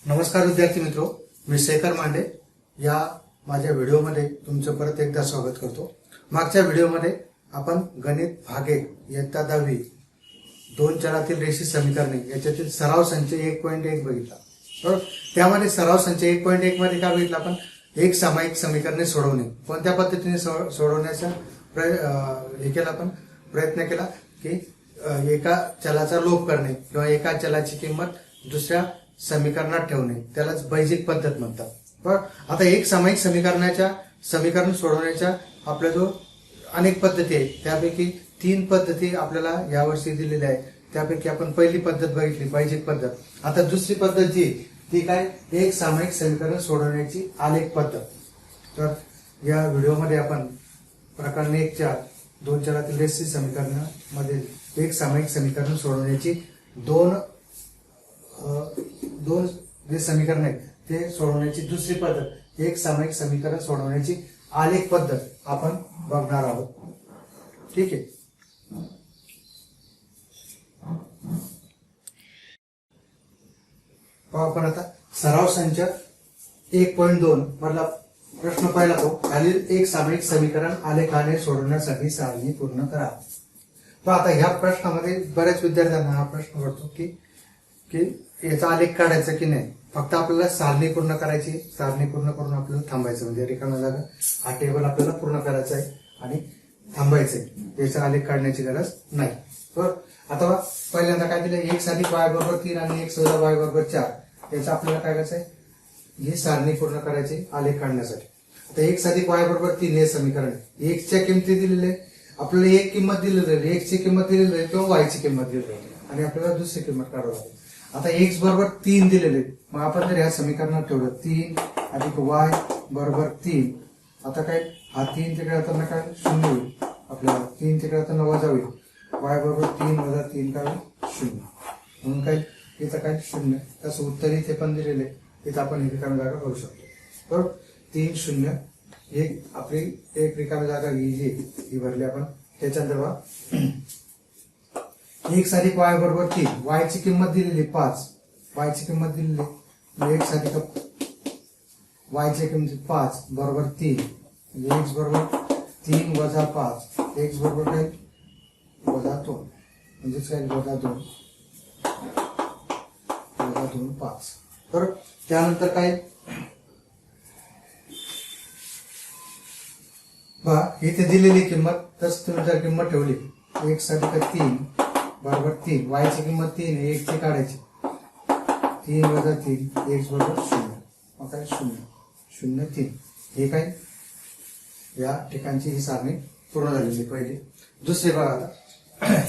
नमस्कार विद्यार्थी मित्रो, मी शेखर मांडे या माझ्या व्हिडिओमध्ये तुमचं परत एकदा स्वागत करतो। मागच्या व्हिडिओमध्ये आपण गणित भाग 1 इयत्ता 10वी दोन चलातील रेषीय समीकरणे याच्यातील सराव संच 1.1 बघितला। बरोबर, त्यामध्ये सराव संच 1.1 मध्ये काय बघितलं आपण? एक सामायिक समीकरणे सोडवणे। कोणत्या पद्धतीने सोडवण्याचा हे केला आपण, प्रयत्न केला की एका चलाचा लोप करणे किंवा एका चलाची किंमत दुसऱ्या समीकरणात ठेवणे, त्यालाच बैजिक पद्धत म्हणतात। पण आता एक सामायिक समीकरण सोडवण्याच्या आपल्याजवळ अनेक पद्धती आहेत, त्यापैकी 3 पद्धती आपल्याला यावर्षी दिलेल्या आहेत। त्यापैकी आपण पहिली पद्धत बघितली, बैजिक पद्धत। आता दुसरी पद्धत जी ती काय, एक सामायिक समीकरण सोडवण्याची आलेख पद्धत। तर या व्हिडिओमध्ये आपण प्रकरण 1 च्या दोन चलातील रेषीय समीकरणामध्ये एक सामायिक समीकरण सोडवण्याची दोन जे समीकरण आहेत ते सोडवण्याची दुसरी पद्धत, एक सामायिक समीकरण सोडवण्याची आलेख पद्धत आपण बघणार आहोत। ठीक आहे, आपण आता सराव संच 1.2 मधला प्रश्न पाहिला तो, खालील एक सामायिक समीकरण आलेखाने सोडवण्यासाठी सारणी पूर्ण करा। तर आता ह्या प्रश्नामध्ये बऱ्याच विद्यार्थ्यांना हा प्रश्न पडतो की याचा आलेख काढायचा की नाही, फक्त आपल्याला सारणी पूर्ण करायची, सारणी पूर्ण करून आपल्याला थांबायचं, म्हणजे रिकाम्या जागा हा टेबल आपल्याला पूर्ण करायचा आहे आणि थांबायचंय, याचा आलेख काढण्याची गरज नाही। तर आता पहिल्यांदा काय दिलं, x अधिक y बरोबर 3 आणि x वजा y बरोबर 4, याचा आपल्याला काय करायचंय, ही सारणी पूर्ण करायची आलेख काढण्यासाठी। आता x अधिक y बरोबर 3 हे समीकरण आहे, x च्या किमती दिलेले, आपल्याला एक किंमत दिलेली आहे, x ची किंमत दिलेली आहे किंवा y ची किंमत दिलेली आहे आणि आपल्याला दुसरी किंमत काढावी लागेल। आता x बरोबर 3 दिलेले, मग आपण जर या समीकरणात ठेवलं 3 अधिक y बरोबर 3, आता काय हा 3 तिकडे जाताना काय 0 होईल, आपल्याला 3 तिकडे जाताना वजा होईल, y बरोबर 3 वजा 3 काय 0, म्हणून काय इथं काय 0, तसं उत्तर इथे पण दिलेले, इथं आपण ही रिकामी जागा करू शकतो। बरोबर, 3 0 हे आपली एक रिकामी जागा ही भरली आपण। त्याच्यानंतर x अधिक y बरोबर 3, y ची किंमत दिलेली 5, y ची किंमत दिलेली x अधिक y ची किंमत 5 बरोबर 3, म्हणजे x बरोबर 3 वजा 5, x बरोबर काय वजा 2, म्हणजेच काय वजा 2 5। तर त्यानंतर काय बघा, इथे दिलेली किंमत तस तुम्ही जर किंमत ठेवली x अधिक 3 बरोबर 3, y ची किंमत 3 आहे, x ची काढायची, 3 वजा 3 x बरोबर 0, मग काय 0 0 3, हे काय या ठिकाणची ही सारणी पूर्ण झालेली पहिली। दुसरी बघा, आता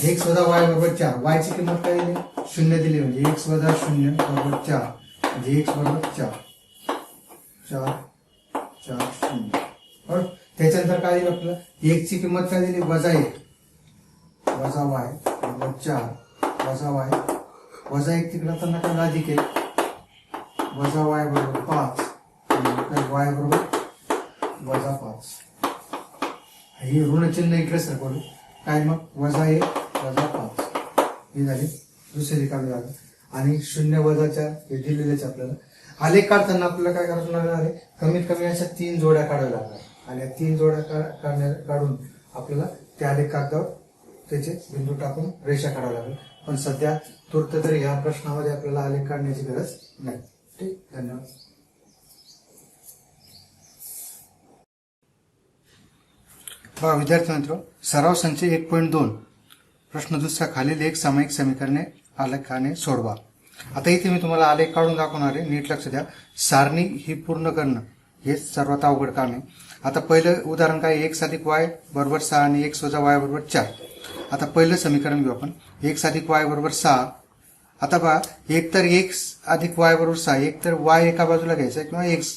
x वजा y बरोबर 4, y ची किंमत काय दिली 0 दिली, म्हणजे x वजा 0 बरोबर 4, म्हणजे x बरोबर 4 4 4 0। बरोबर, त्याच्यानंतर काय दिलं आपल्याला, x ची किंमत काय दिली वजा 1 वजा y बरोबर 4 वजा y वजा 1 तिकडे असताना काय अधिक 1 वजा y बरोबर 5, y बरोबर वजा 5, ही ऋण चिन्ह इकडे सरकवलं, काय मग वजा 1 वजा 5, ही झाली दुसरी रिकामी जागा। आणि 0 वजा 4 हे दिलेलेच आपल्याला। आलेख काढताना आपल्याला काय करायचं लागणार आहे, कमीत कमी अशा 3 जोड्या काढाव्या लागणार आणि 3 जोड्या काढून आपल्याला त्या आलेख कागदावर त्याचे बिंदू टाकून रेषा काढाव्या लागेल। पण सध्या तूर्त तरी ह्या प्रश्नामध्ये आपल्याला आलेख काढण्याची गरज नाही। ठीक, धन्यवाद। बघा विद्यार्थी मित्र, सराव संच 1.2 प्रश्न दुसरा, खालील एक सामायिक समीकरणे आलेखाने सोडवा। आता इथे मी तुम्हाला आलेख काढून दाखवणार आहे, नीट लक्ष द्या। सारणी ही पूर्ण करणं हे सर्वात अवघड काम आहे। आता पहिलं उदाहरण काय, x अधिक y बरोबर 6 आणि x वजा y बरोबर 4। आता पहिलं समीकरण घेऊ आपण, x अधिक y बरोबर 6। आता पहा, एक तर x अधिक y बरोबर 6, एक तर y एका बाजूला घ्यायचा किंवा x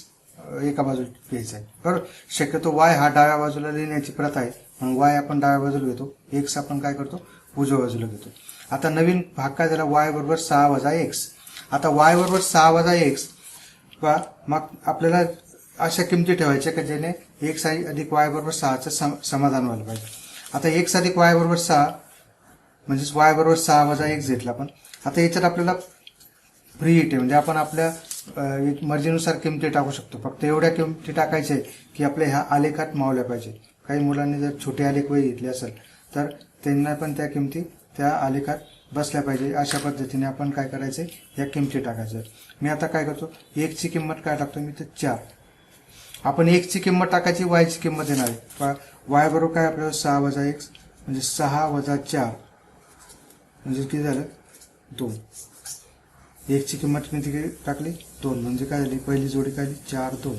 एका बाजूला घ्यायचा आहे। बरोबर, शक्यतो y हा डाव्या बाजूला लिहिण्याची प्रथा आहे, म्हणून y आपण डाव्या बाजूला घेतो, x आपण काय करतो उजव्या बाजूला घेतो। आता नवीन भाग काय झाला, y बरोबर 6 वजा x। आता y बरोबर 6 वजा x, मग आपल्याला अशा किमती ठेवायच्या की ज्याने x अधिक y बरोबर 6चं समाधान व्हायला पाहिजे। आता x अधिक y बरोबर 6 म्हणजेच y बरोबर 6 वजा x घेतला आपण। आता याच्यात आपल्याला फ्री हिट आहे, म्हणजे आपण आपल्या मर्जीनुसार किमती टाकू शकतो. फक्त एवढ्या किमती टाकायच्या आहे की आपल्या ह्या आलेखात मावल्या पाहिजे. काही मुलांनी जर छोटे आलेख वही घेतले असेल तर त्यांना पण त्या किमती त्या आलेखात बसल्या पाहिजे. अशा पद्धतीने आपण काय करायचं, या किमती टाकायच्या. मी आता काय करतो, एकची किंमत काय टाकतो मी तर 4. आपण एकची किंमत टाकायची, वायची किंमत येणार आहे. वाय बरोबर काय आपल्याला 6 वजा 1 म्हणजे 6 वजा 4 म्हणजे किती झालं 2. एकची किंमत किती टाकली 2 म्हणजे काय झाली, पहिली जोडी काय 4 2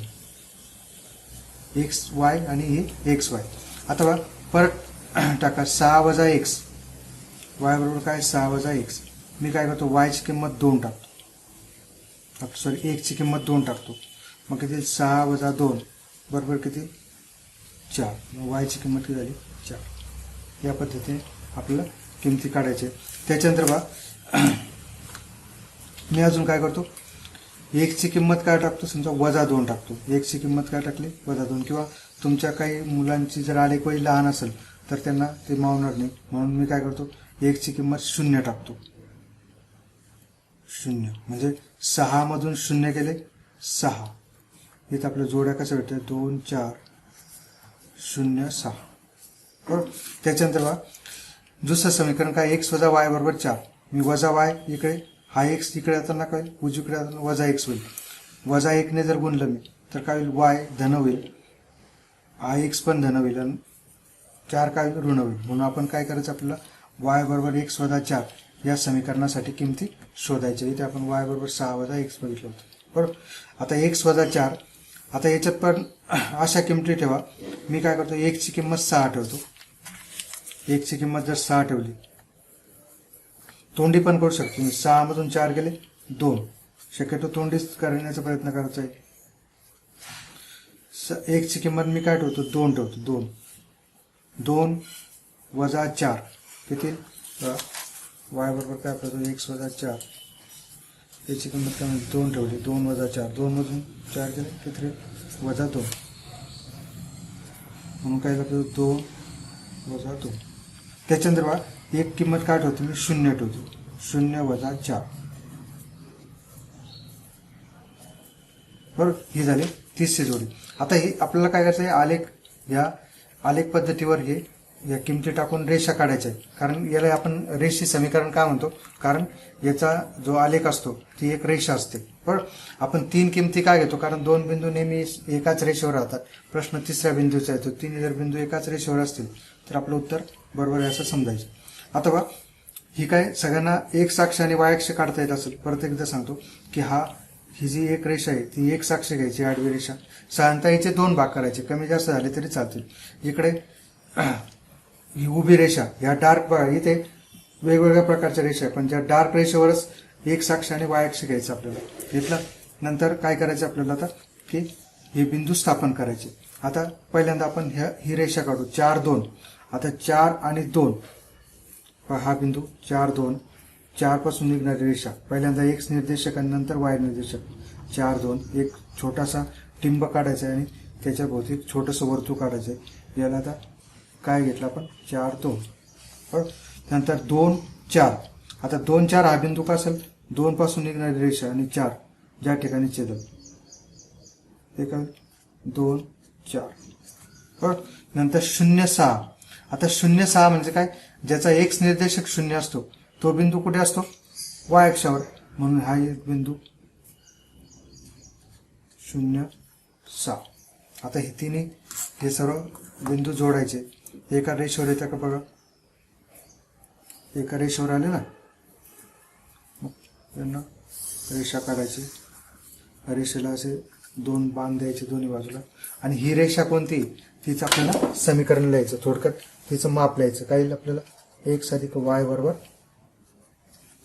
एक्स वाय आणि ही एक्स वाय. आता बघा परत टाका 6 वजा एक्स, वाय बरोबर काय 6 वजा एक्स. मी काय करतो, वायची किंमत 2 टाकतो, सॉरी एकची किंमत 2 टाकतो. मग किती 6 वजा 2 बरोबर किती 4. मग वायची किंमत किती झाली 4. या पद्धतीने आपल्याला किमती काढायचे. त्याच्यानंतर बघा मी अजून काय करतो, एकची किंमत काय टाकतो, समजा वजा 2 टाकतो. एकची किंमत काय टाकली वजा 2. किंवा तुमच्या काही मुलांची जर आलेख वही लहान असेल तर त्यांना ते मावणार नाही, म्हणून मी काय करतो, एकची किंमत 0 टाकतो. 0 म्हणजे 6 मधून 0 गेले 6. इथं आपल्या जोड्या कशा भेटतात 2 4 0 6. बरोबर. त्याच्यानंतर बघा दुसरं समीकरण काय, एक्स वजा वाय बरोबर 4. मी वजा वाय इकडे, हा एक्स इकडे जाताना काय उजवीकडे जाताना वजा एक्स होईल. वजा 1 ने जर गुणलं मी तर काय होईल, वाय धन होईल, हा एक्स पण धन होईल आणि 4 काय होईल ऋण होईल. म्हणून आपण काय करायचं, आपल्याला वाय बरोबर एक्स वजा 4 या समीकरणासाठी किमती शोधायच्या. इथे आपण वाय बरोबर 6 वजा एक्स बघितलं होतं. बरोबर. आता एक्स वजा 4, आता याच्यात पण अशा किमती ठेवा. मी काय करतो, एकची किंमत 6 ठेवतो. एकची किंमत जर 6 ठेवली, तोंडी पण करू शकतो मी. 6 मधून 4 गेले 2. शक्यतो तोंडीच करण्याचा प्रयत्न करायचा आहे. एकची किंमत मी काय ठेवतो 2 ठेवतो. 2 2 वजा 4 किती, वाय बरोबर काय आपलं एक्स वजा 4. याची किंमत काय म्हणजे 2 ठेवली. 2 वजा 4, 2 मधून 4 गेले किती वजा 2. म्हणून काय आपलं 2 वजा 2. त्याच्यानंतर बघा एक किंमत काय ठेवतो मी 0 ठेवतो. 0 वजा 4. बरोबर. ही झाली तिसरी जोडी. आता ही आपल्याला काय करायचं आहे, आलेख, या आलेख पद्धतीवर हे या किमती टाकून रेषा काढायच्या आहे. कारण याला आपण रेषी समीकरण का म्हणतो, कारण याचा जो आलेख असतो ती एक रेषा असते. बरोबर. आपण 3 किमती काय घेतो, कारण 2 बिंदू नेहमी एकाच रेषेवर राहतात. प्रश्न तिसऱ्या बिंदूचा येतो. 3 जर बिंदू एकाच रेषेवर असतील तर आपलं उत्तर बरोबर आहे असं समजायचं. आता बघा ही काय सगळ्यांना एक साक्ष आणि वाय अक्ष काढता येत असेल. परत एकदा सांगतो की ही जी एक रेषा आहे ती एक साक्ष घ्यायची, आडवी रेषा. साधारणतः याचे 2 भाग करायचे, कमी जास्त झाले तरी चालतील. इकडे ही उभी रेषा, ह्या डार्क, इथे वेगवेगळ्या प्रकारच्या रेषा आहे, पण ज्या डार्क रेषेवरच एक साक्ष आणि वाय अक्ष घ्यायचं आपल्याला. घेतलं नंतर काय करायचं आपल्याला आता, की हे बिंदू स्थापन करायचे. आता पहिल्यांदा आपण ही रेषा काढू 4 2. आता 4 आणि 2 हा बिंदू 4 2, 4 पासून निघणारी रेषा पहिल्यांदा एक्स निर्देशक आणि नंतर वाय निर्देशक. 4 2 एक छोटासा टिंब काढायचा आहे आणि त्याच्या भोवती छोटंसं वर्तुळ काढायचं आहे. याला आता काय घेतलं आपण 4 2. नंतर 2 4. आता 2 4 हा बिंदू का असेल, 2 पासून निघणारी रेषा आणि 4 ज्या ठिकाणी छेदल ते काय 2 4. नंतर 0 6. आता 0 6 म्हणजे काय, ज्याचा एक्स निर्देशक 0 असतो तो बिंदू कुठे असतो, वाय अक्षावर. म्हणून हा एक बिंदू 0 6. आता हे तिन्ही हे सर्व बिंदू जोडायचे. एका रेषेवर येतं का बघा, एका रेषेवर आले ना, त्यांना रेषा काढायची. रेषेला असे 2 बाण द्यायचे दोन्ही बाजूला. आणि ही रेषा कोणती, तिचं आपल्याला समीकरण लिहायचं. थोडक्यात तिचं माप लिहायचं. काय येईल आपल्याला, एक्स अधिक वाय बरोबर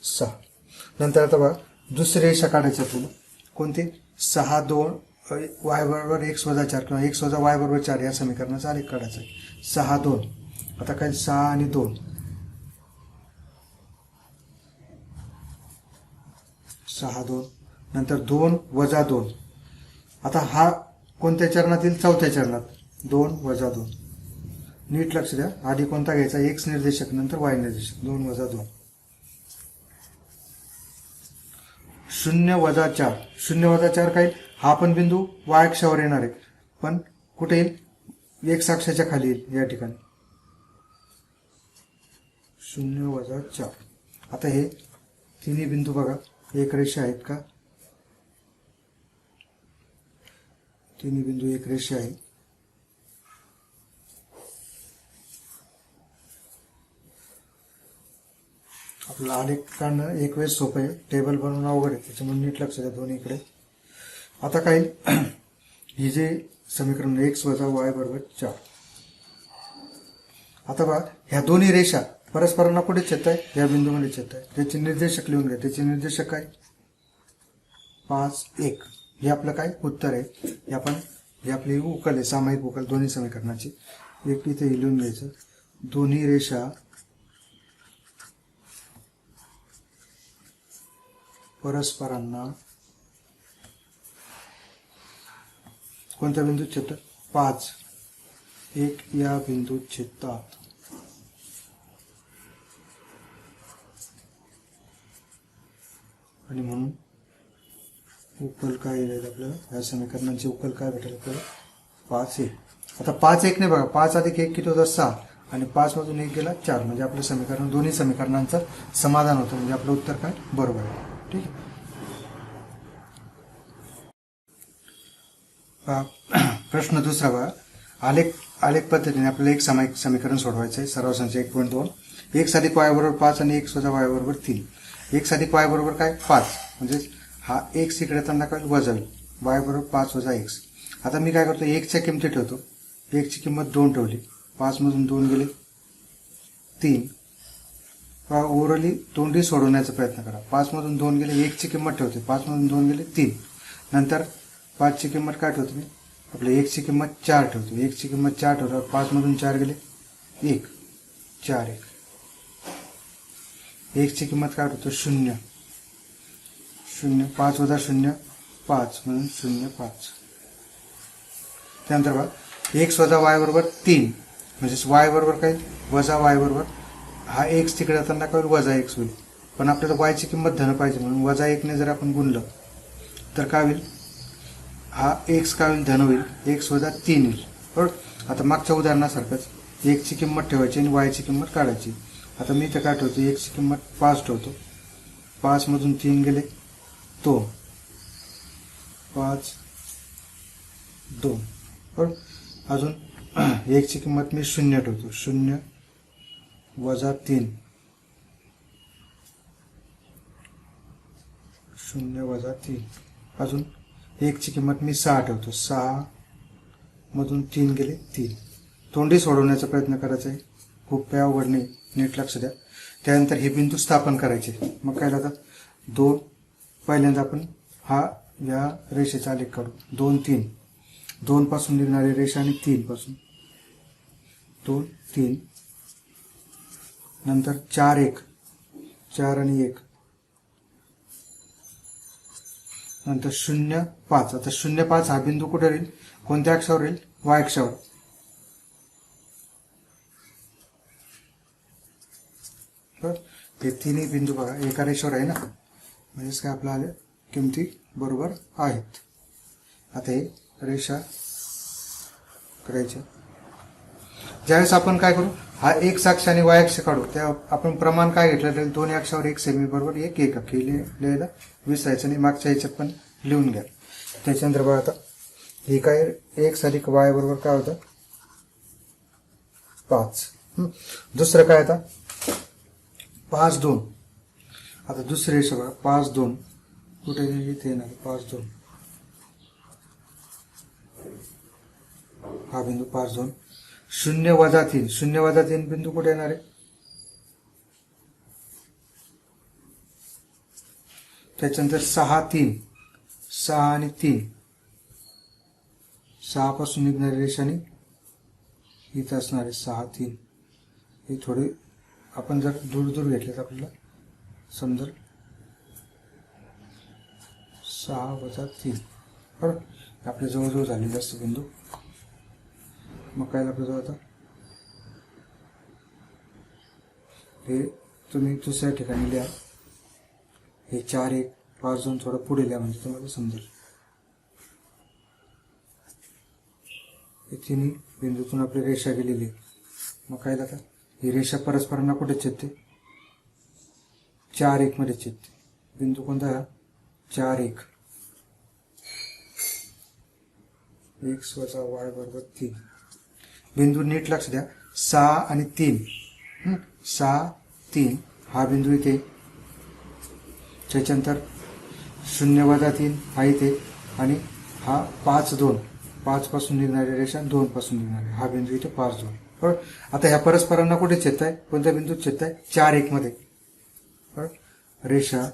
6. नंतर आता बघा दुसरी रेषा काढायची आपल्याला. कोणती, 6 2 वाय बरोबर एक्स वजा 4 किंवा एक्स वजा वाय बरोबर 4 या समीकरणाचा आलेख काढायचा आहे. 6 2. आता काय 6 आणि 2, 6 2. नंतर 2 वजा 2. आता हा कोणत्या चरणातील, चौथ्या चरणात. 2 वजा 2. नीट लक्ष द्या, आधी कोणता घ्यायचा, एक्स निर्देशक नंतर वाय निर्देशक. 2 वजा 2. 0 वजा 4, 0 वजा 4 काय? हा पण बिंदू वाय अक्षावर येणार आहे, पण कुठे येईल? एक्स अक्षाच्या खाली येईल या ठिकाणी. 0 वजा 4. आता हे तिन्ही बिंदू बघा एक रेषा आहेत का? तिन्ही बिंदू एक रेषा आहे. आपल्याला आलेख काढणं एक वेळ सोपं आहे, टेबल बनवून अवघड आहे, त्याच्यामुळे नीट लक्ष द्या दोन्हीकडे. आता काय? ही जे समीकरण एक्स वजा वाय बरोबर 4. आता बघा ह्या दोन्ही रेषा परस्परांना कुठे छेदत आहे? या बिंदूमध्ये छेदत आहे. त्याचे निर्देशक लिहून घ्या. त्याचे निर्देशक काय? 5, 1. हे आपलं काय उत्तर आहे. हे आपली उकल आहे, सामायिक उकल दोन्ही समीकरणाची. एक इथे लिहून घ्यायचं. दोन्ही रेषा परस्परांना कोणत्या बिंदूत छेदतात? 5, 1 या बिंदूत छेदतात. आणि म्हणून उकल काय येईल आपल्याला? या समीकरणांची उकल काय भेटेल आपल्याला? 5, 1. आता 5, 1 ने बघा 5 अधिक 1 किती होतं? 6. आणि 5 मधून 1 गेला 4. म्हणजे आपलं समीकरण दोन्ही समीकरणांचं समाधान होतं. म्हणजे आपलं उत्तर काय? बरोबर आहे. ठीक आहे. प्रश्न दुसरा बघा. आलेख पद्धतीने आपल्याला एक सामायिक समीकरण सोडवायचं आहे. सराव संच 1.2. एक्स अधिक वाय बरोबर 5 आणि एक्स वजा वाय बरोबर 3. एक्स अधिक वाय बरोबर काय? 5. म्हणजे हा एक्स इकडे येताना काय वजा होईल? वाय बरोबर 5 वजा एक्स. आता मी काय करतो? एक्सच्या किमती ठेवतो. एक्सची किंमत 2 ठेवली. 5 मधून 2 गेले 3. ओव्हरऑली तोंडी सोडवण्याचा प्रयत्न करा. 5 मधून 2 गेले, एक्सची किंमत ठेवते. 5 मधून 2 गेले 3. नंतर 5 ची किंमत काय ठेवतो मी? आपल्या एक्सची किंमत 4 ठेवतो. एक्सची किंमत 4 ठेवल्यावर 5 मधून 4 गेले 1, 4, 1. एक्सची किंमत काय ठेवतो? 0, 0. 5 वजा 0 5 म्हणून 0, 5. त्यानंतर बघा एक्स वजा वाय बरोबर 3. म्हणजेच वाय बरोबर काय? वजा वाय बरोबर हा एक्स तिकडे जाताना काय वजा एक्स होईल. पण आपल्याला वायची किंमत धन पाहिजे म्हणून वजा 1 ने जर आपण गुणलं तर काय होईल? हा एक्स काय होईल? धन होईल. एक्स वजा 3 होईल. बरोबर. आता मागच्या उदाहरणासारखंच एक्सची किंमत ठेवायची आणि वायची किंमत काढायची. आता मी तर काय ठेवतो? एक्सची किंमत 5 ठेवतो. 5 मधून 3 गेले 2, 5, 2. बरोबर. अजून एक्सची किंमत मी 0 ठेवतो. 0 वजा 3, 0 वजा 3. अजून एक्सची किंमत मी 6 ठेवतो. 6 मधून 3 गेले 3. तोंडी सोडवण्याचा प्रयत्न करायचा आहे. खूप काही अवघड नाही, नीट लक्ष द्या. त्यानंतर हे बिंदू स्थापन करायचे. मग काय लागतं? 2. पहिल्यांदा आपण या रेषेचा आलेख काढू. 2, 3. 2 पासून निघणारी रेषा आणि 3 पासून 2, 3. नंतर 4, 1. 4 आणि 1. नंतर 0, 5. आता 0, 5 हा बिंदू कुठे राहील? कोणत्या अक्षावर राहील? वाय अक्षावर. हे तिन्ही बिंदू बघा एका रेषेवर आहे ना, म्हणजेच काय आपल्या आल्या किमती बरोबर आहेत. आता हे रेषा करायच्या. ज्यावेळेस आपण काय करू? हा एक्स अक्ष आणि वाय अक्ष काढू. त्या आपण प्रमाण काय घेतलं तर दोन्ही अक्षावर 1 सेमी बरोबर 1 एकक हे लिहायला विसरायचं नाही. मागच्या ह्याच्यात पण लिहून घ्या. त्याच्यानंतर बघा आता हे काय? एक्स अधिक वाय बरोबर काय होतं? 5. दुसरं काय आता? 5, 2. आता दुसरी रेषा बघा 5, 2 कुठे इथे येणार? 5, 2. हा बिंदू 5, 2. 0 वजा 3. 0 वजा 3 बिंदू कुठे येणार आहे? त्याच्यानंतर 6, 3. 6 आणि 3. 6 पासून निघणारी रेषाने इथं असणार आहे 6, 3. हे थोडे आपण जर दूर दूर घेतले तर आपल्याला समजेल. 6 वजा 3. बरोबर. आपल्या जवळजवळ झालेले असते बिंदू. मग काय आपल्याजवळ आता हे तुम्ही दुसऱ्या ठिकाणी लिहा. हे 4, 1 5 2 थोडं पुढे लिहा म्हणजे तुम्हाला समजेल. तिन्ही बिंदूतून आपली रेषा गेलेली आहे. मग काय आता ही रेषा परस्परांना कुठे छेदते? 4 1 मध्ये छेदते. बिंदू कोणता हा? 4 1. x - y बरोबर 3. बिंदू नीट लक्ष द्या. 6 आणि 3. 6 3 हा बिंदू इथे, त्याच्यानंतर 0 - 3 हा इथे, आणि हा 5 2, 5 पासून निघणारी रेषा 2 पासून निघणारी हा बिंदू इथे 5 2. बरोबर. आता ह्या परस्परांना कुठे छेदताय? कोणत्या बिंदूत छेदताय? 4 1 मध्ये. बरोबर. रेषा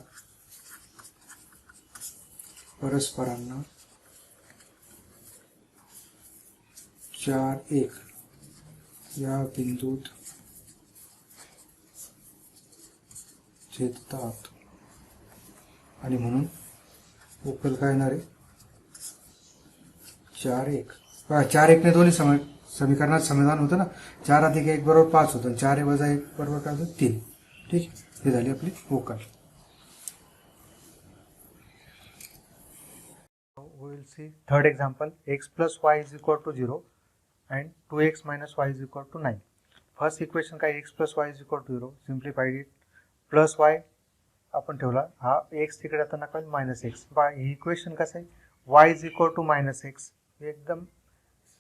परस्परांना 4 1 या बिंदूत छेदतात आणि म्हणून उकल काय येणार आहे? 4 1. 4 1 ने दोन्ही समीकरणात समाधान होतं ना. 4 अधिक 1 बरोबर 5 होतं. 4 वजा 1 बरोबर काय होतं? 3. ठीक. हे झाली आपली उकल. We will see third example. X plus y is equal to 0 and 2x minus y is equal to 9. First equation काय? x plus y is equal to 0. Simplified it. Plus y आपण ठेवला. हा x तिकडे जाताना काय? Minus x. ही equation कसं आहे? y is equal to minus x. एकदम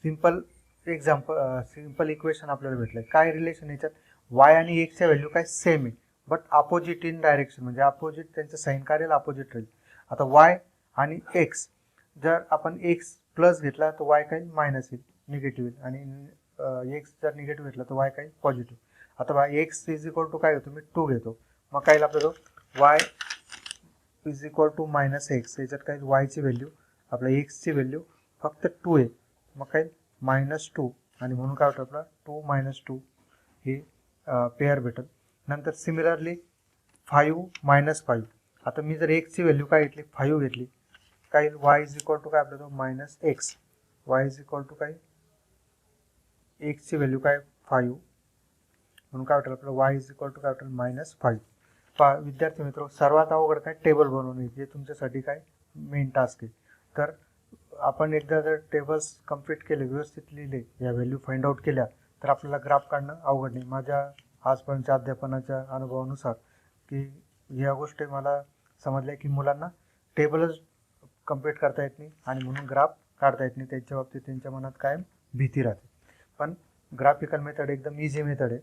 सिंपल सिंपल इक्वेशन आपल्याला भेटलंय. काय रिलेशन याच्यात? y आणि x च्या व्हॅल्यू काय? सेम आहे, बट अपोजिट इन डायरेक्शन, म्हणजे अपोजिट त्यांचं साइन काढेल अपोजिट राहील. आता y आणि x जर आपण x प्लस घेतला तर y काही मायनस येईल, निगेटिव्ह येईल, आणि x जर निगेटिव्ह घेतला तर y काही पॉझिटिव्ह. आता बघा x इज इक्वल टू काय होतो? मी 2 घेतो. मग काय आपल्याला y is equal to minus x. याच्यात काय y ची व्हॅल्यू, आपल्या x ची व्हॅल्यू फक्त 2 आहे. मग काय -2, आणि म्हणून काय होतं आपला 2 - 2 हे पेअर भेटेल. नंतर सिमिलरली 5 - 5. आता मी जर x ची व्हॅल्यू काय घेतली? 5 घेतली. काय y इज इक्वल टू काय आपल्याला minus x. y is equal to काय? x ची व्हॅल्यू काय? 5, म्हणून काय वाटेल आपल्याला y इज इक्वल टू काय वाटेल? -5. विद्यार्थी मित्र, सर्वात अवघड काय? टेबल बनवणे. जे तुमच्यासाठी काय मेन टास्क आहे. तर आपण एकदा जर टेबल्स कंप्लीट केले, व्यवस्थित लिहिले, या व्हॅल्यू फाइंड आउट केल्या, तर आपल्याला ग्राफ काढणं अवघड नाही. माझ्या आजपर्यंतच्या अध्यापनाच्या अनुभवानुसार की या गोष्टी मला समजल्या की मुलांना टेबलच कंप्लीट करता येत नाही आणि म्हणून ग्राफ काढता येत नाही. त्यांच्या बाबतीत त्यांच्या मनात कायम भीती राहते. पण ग्राफिकल मेथड एकदम इझी मेथड आहे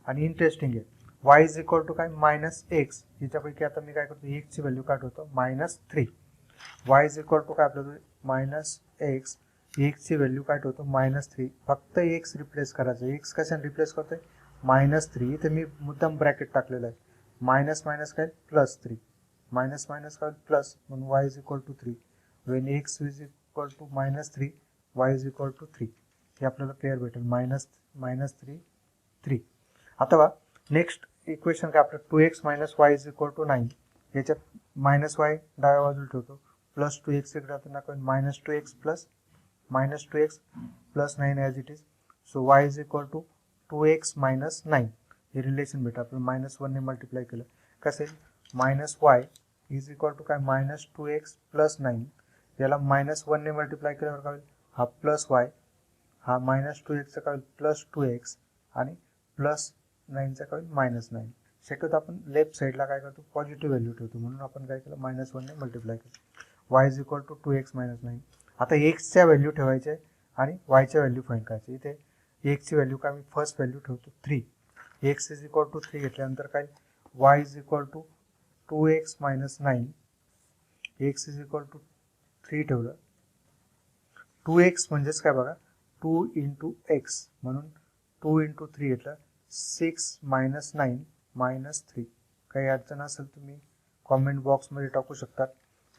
आणि इंटरेस्टिंग आहे. y इज इक्वल टू काय? Minus x. याच्यापैकी आता मी काय करतो? एक्सची व्हॅल्यू काढतो -3. y इज इक्वल टू काय आपल्याला? Minus x. एक्सची व्हॅल्यू काय ठेवतो? -3. फक्त एक्स रिप्लेस करायचं. एक्स कशाने रिप्लेस करतोय? -3. इथे मी मुद्दाम ब्रॅकेट टाकलेलं आहे. मायनस मायनस काय? +3. मायनस मायनस काय? प्लस, म्हणून y is equal to 3. When x is equal to -3, y is equal to 3. हे आपल्याला पेअर भेटेल. -3 3. आता बघा नेक्स्ट इक्वेशन काय आपलं? 2x - y is equal to 9. याच्यात -y डाव्या बाजूला ठेवतो, प्लस 2x इकडे जाताना -2x plus -9 as it is. So y is equal to 2x - 9. हे रिलेशन भेटतं आपलं. -1 ने मल्टिप्लाय केलं कसं येईल? -y इज इक्वल टू काय? -2x plus 9. याला -1 ने मल्टिप्लाय केल्यावर काय होईल? हा प्लस y, हा -2x चा काय होईल? प्लस 2x, आणि प्लस 9चा काय होईल? -9. शक्यतो आपण लेफ्ट साईडला काय करतो? पॉझिटिव्ह व्हॅल्यू ठेवतो, म्हणून आपण काय केलं? -1 ने मल्टिप्लाय केलं. y is equal to 2x - 9. आता एक्सच्या व्हॅल्यू ठेवायचे आणि वायच्या व्हॅल्यू फाइंड करायचे. इथे एक्सची व्हॅल्यू काय? मी फर्स्ट व्हॅल्यू ठेवतो 3. एक्स इज इक्वल टू 3 घेतल्यानंतर काय? y is equal to 2x - 9. X is equal to 3 ठेवलं. 2x म्हणजेच काय बघा? 2 × x, म्हणून 2 × 3 घेतलं. 6 - 9 -3. काही अडचण असेल तुम्ही कॉमेंट बॉक्समध्ये टाकू शकतात.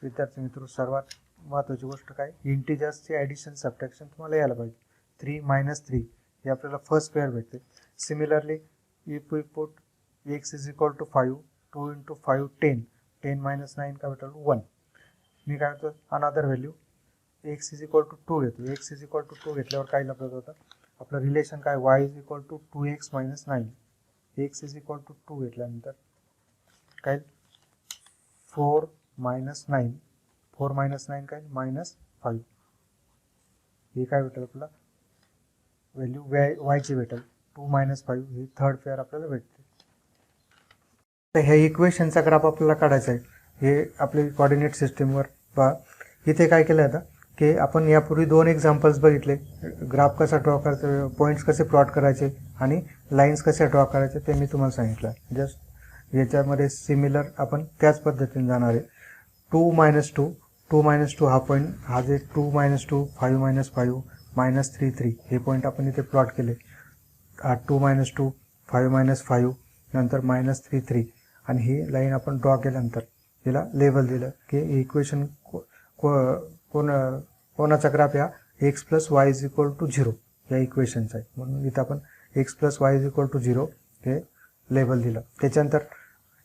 विद्यार्थी मित्र, सर्वात महत्त्वाची गोष्ट काय? इंटिजर्सचे ॲडिशन सबट्रॅक्शन तुम्हाला यायला पाहिजे. 3 - 3 हे आपल्याला फर्स्ट पेअर भेटते. Similarly if we put x is equal to 5, 2 × 5 10. 10 - 9 काय भेटेल? 1. मी काय करतो? Another value x is equal to 2 घेतो. x इज इक्वल टू 2 घेतल्यावर काय लक्षात होतं? आपलं रिलेशन काय? y is equal to 2x - 9. x is equal to 2 घेतल्यानंतर काय? 4 -9, 4 - 9 काय -5. हे काय भेटेल आपल्याला व्हॅल्यू वायची भेटेल. 2 - 5 ही थर्ड पेअर आपल्याला भेटते. तर ह्या इक्वेशनचा ग्राफ आपल्याला काढायचा आहे. हे आपली कोऑर्डिनेट सिस्टीमवर पहा. इथे काय केलं आता की आपण यापूर्वी 2 एक्झाम्पल्स बघितले. ग्राफ कसा ड्रॉ करायचा, पॉईंट्स कसे प्लॉट करायचे आणि लाईन्स कसे ड्रॉ करायचे ते मी तुम्हाला सांगितलं. जस्ट याच्यामध्ये सिमिलर आपण त्याच पद्धतीने जाणार आहे. 2 - 2 हा पॉईंट, हा जे 2 - 2 5 - 5 -3 3 हे पॉईंट आपण इथे प्लॉट केले. 2 - 2 5 - 5 नंतर -3 3 आणि ही लाईन आपण ड्रॉ केल्यानंतर हिला लेबल दिलं की इक्वेशन कोणाचा ग्राफ या x + y = 0 या इक्वेशनचा आहे. म्हणून इथं आपण x + y = 0 हे लेबल दिलं. त्याच्यानंतर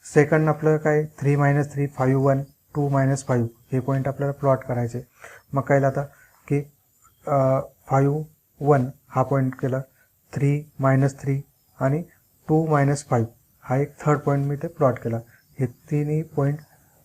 सेकंड आपलं काय 3 - 3 5 1 2 - 5 हे पॉईंट आपल्याला प्लॉट करायचे. मग काय आता की 5 1 हा पॉईंट केला, 3 - 3 आणि 2 - 5 हा एक थर्ड पॉईंट मी ते प्लॉट केला. हे तिन्ही पॉईंट